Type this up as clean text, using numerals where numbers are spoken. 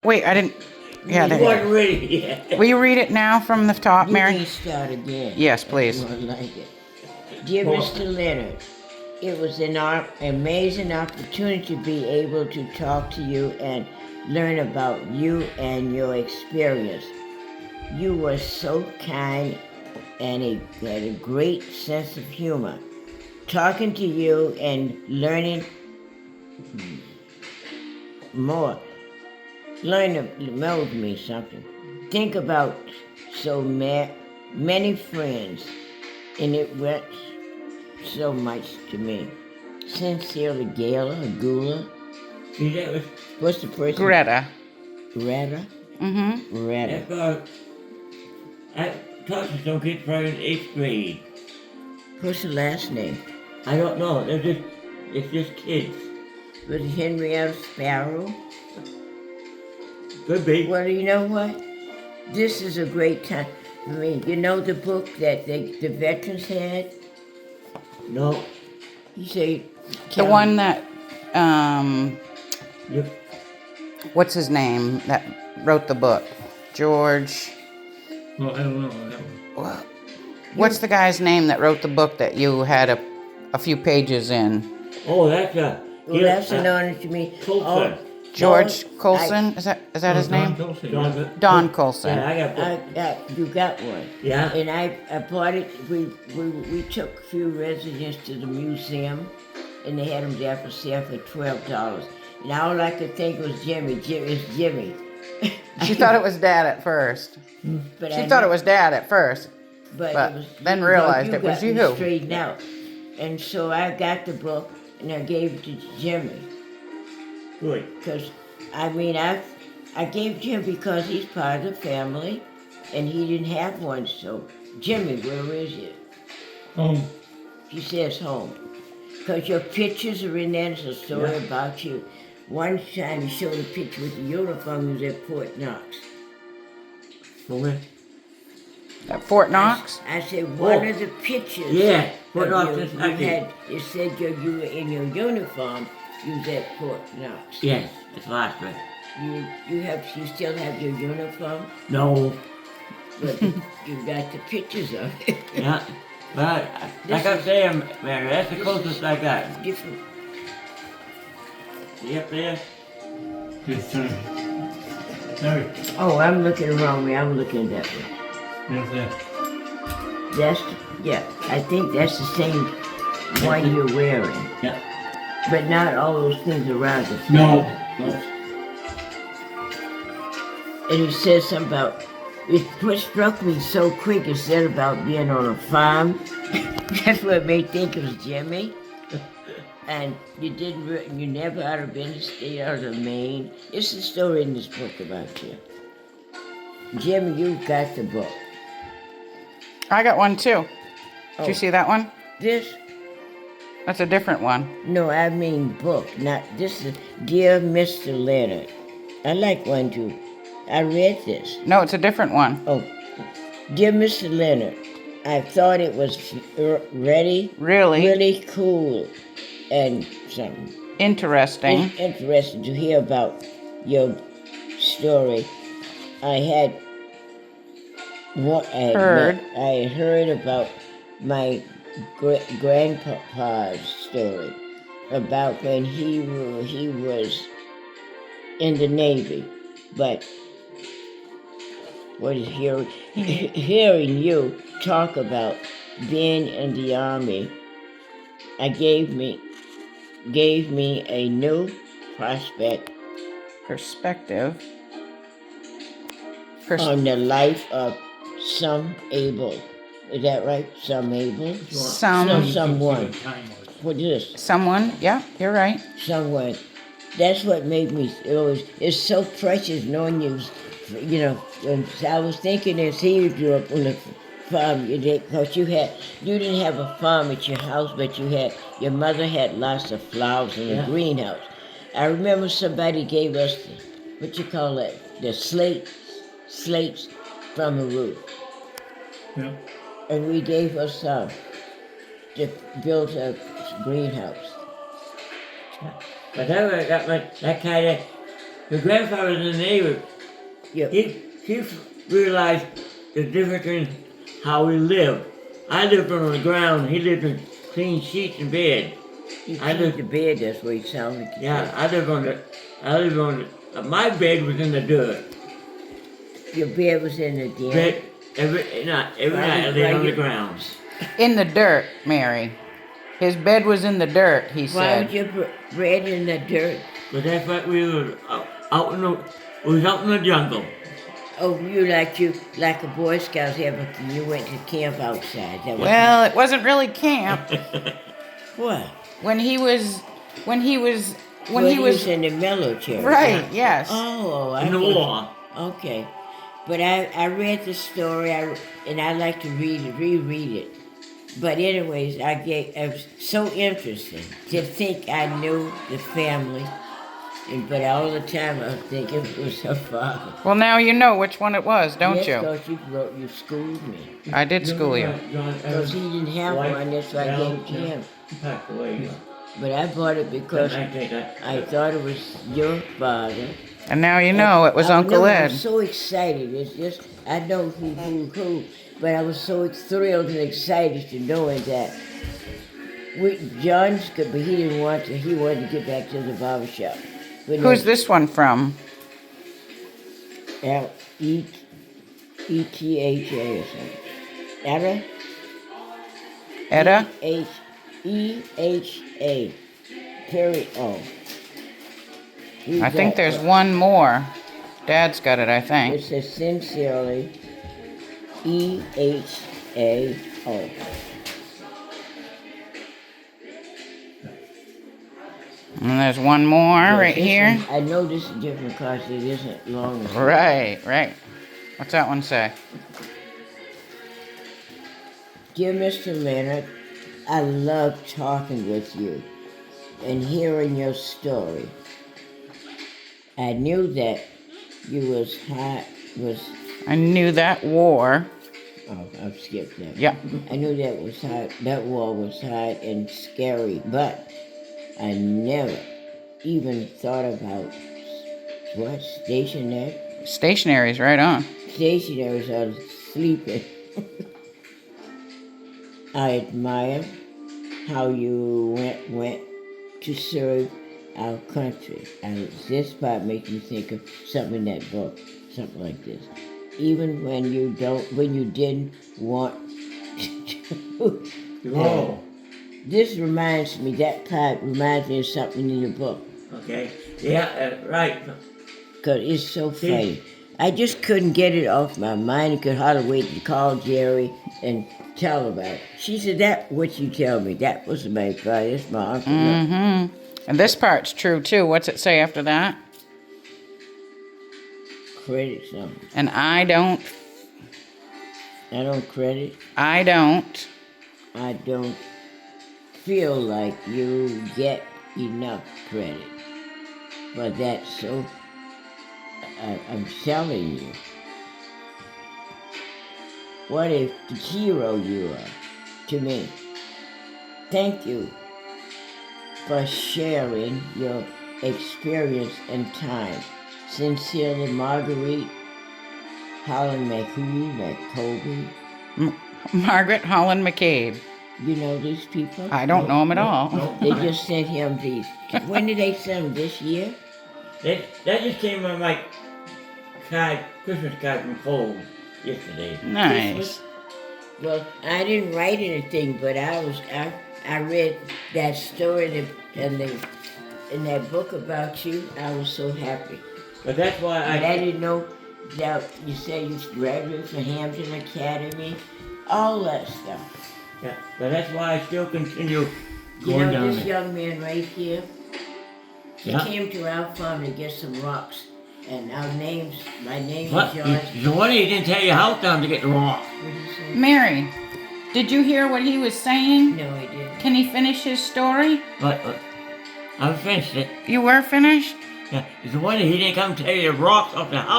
Wait, I didn't. Yeah, You there. wasn't ready yet. Will you read it now from the top, You Mary? can start again. Yes, If please. you want to like it. Dear Well- Mr. Leonard, it was an amazing opportunity to be able to talk to you and learn about you and your experience. You were so kind and had a great sense of humor. Talking to you and learning more. Mold me something. Think about so many friends, and it went so much to me. Sincerely, Gula. See, that was, What's the person? Greta. Greta? Mm-hmm. Greta. I talked to some kids probably in 8th grade. What's the last name? I don't know. It's just kids. Was it Henrietta Sparrow? Could be. Well, you know what? This is a great time for me. You know the book that the veterans had? No. You say... The one that, You, what's his name that wrote the book? George. Well, I don't know. What? What's the guy's name that wrote the book that you had a few pages in? oh, that's Well, that's an honor to me. Colson. George Colson? Is that his name? Don Colson. Yeah, I got You got one. Yeah. And I bought it. We took a few residents to the museum, and they had them there for sale for $12. And all I could think was Jimmy. It's Jimmy. She thought it was Dad at first. But She thought it was Dad at first. but but it was, then realized it was got me you. Straightened out. And so I got the book and I gave it to Jimmy. good. Because, I gave it to him because he's part of the family, and he didn't have one. So, Jimmy, where is it? Home. She says home. Because your pictures are in there. There's a story about you. One time you showed a picture with the uniform. You was at Fort Knox. For where? At Fort Knox? I said one of the pictures. Yeah, Fort of Knox you, is you happy. had. It said you were in your uniform. You was at Fort Knox. Yes, it's last one. You still have your uniform, No. but you got the pictures of it. Yeah. But like I say, Mary, that's the closest I got. Different. See up there? This time. Mary, Oh, I'm looking the wrong way. I'm looking that way. there's that. I think that's the same one you're wearing, Yeah. but not all those things around the side. No. And he says something about, what struck me so quick, it said about being on a farm. That's what made me think it was Jimmy. And you never ought to have been to stay out of Maine. It's the story in this book about you. Jimmy, you got the book. I got one too. Did Oh. you see that one? This? That's a different one. No, I mean book, not, this is Dear Mr. Leonard. I like one too. I read this. No, it's a different one. Oh, Dear Mr. Leonard, I thought it was Really? really cool and something. Interesting. It's interesting to hear about your story. I had heard about my grandpa's story about when he was in the Navy, but hearing you talk about being in the Army, gave me a new Perspective. on the life of some able. Is that right? Some able? Someone. What is this? Someone. Yeah, you're right. Someone. That's what made me always. It's so precious knowing you. You know, and I was thinking as he grew up on the farm, because you didn't have a farm at your house, but your mother had lots of flowers in the greenhouse. I remember somebody gave us the slates from the roof. Yeah. And we gave her some to build a greenhouse. But that kind of The grandfather in the neighbor, Yep. he realized the difference in how we live. I lived on the ground. He lived in clean sheets and bed. I lived the bed. That's what he sounded like. Yeah, I lived on my bed was in the dirt. Your bed was in the den. Bed, every night I lay on the ground. In the dirt, Mary. His bed was in the dirt, he Why said. was your bread in the dirt? But that's what we were out in the, we was out in the jungle. Oh, you like a Boy Scout here, but you went to camp outside. That was Well, it wasn't really camp. what? When he was When he was in the military. right, yes. Oh, I In the thought- war. Okay, but I read the story, and I like to reread it. But anyways, it was so interesting to think I knew the family, but all the time I was thinking it was her father. Well, now you know which one it was, don't Yes, you? because you schooled me. I did school you. Because he didn't have one, that's why I gave it to him. He passed away. But I bought it because I thought it was your father. And now you know it was Uncle No, I Ed. was so excited. It's just, I know who, but I was so thrilled and excited to knowing that John's good, but he didn't want to. He wanted to get back to the barber shop. But Who's this one from? E-T-H-A or something. Etta? Etta? E-H-A. Period. Oh. I think there's one more. Dad's got it, I It think. says sincerely, E-H-A-O. And there's one more right This here. one- I know this is different because it isn't long. as- Right. What's that one say? Dear Mr. Leonard, I love talking with you and hearing your story. I knew that you was I knew that war. oh, I've skipped that. Yeah. I knew that was hard, that war was hard and scary, but I never even thought about what stationary. Stationary's right on. Stationaries are sleeping. I admire how you went to serve our country. And this part makes me think of something in that book, something like this. Even when you didn't want to. Oh, This reminds me, that part reminds me of something in the book. okay. Yeah, right. Because it's so funny. I just couldn't get it off my mind. I could hardly wait to call Jerry and tell her about it. She said, "That what you tell me, that was my father, that's my uncle." Mm-hmm. And this part's true, too. What's it say after that? Credit something. And I don't I don't credit. I don't Feel like you get enough credit. But that's so, I'm telling you. What a hero you are to me. Thank you for sharing your experience and time. Sincerely, Marguerite Holland McCoby. Margaret Holland McCabe. You know these people? I don't know him at all. They just sent him these. When did they send them? This year? That just came on my Christmas card from Cole yesterday. Nice. Well, I didn't write anything, but I read that story in that book about you. I was so happy. But that's why And I didn't know that you said you graduated from Hampden Academy, all that stuff. yeah, but that's why I still continue You going know down this there. young man right here? He Yeah. came to our farm to get some rocks, and my name What? is George. The one he didn't tell you how down to get the rock. What did he say? Mary, did you hear what he was saying? No, he didn't. Can he finish his story? But I finished it. You were finished? Yeah, it's the one he didn't come tell you the rocks off the house.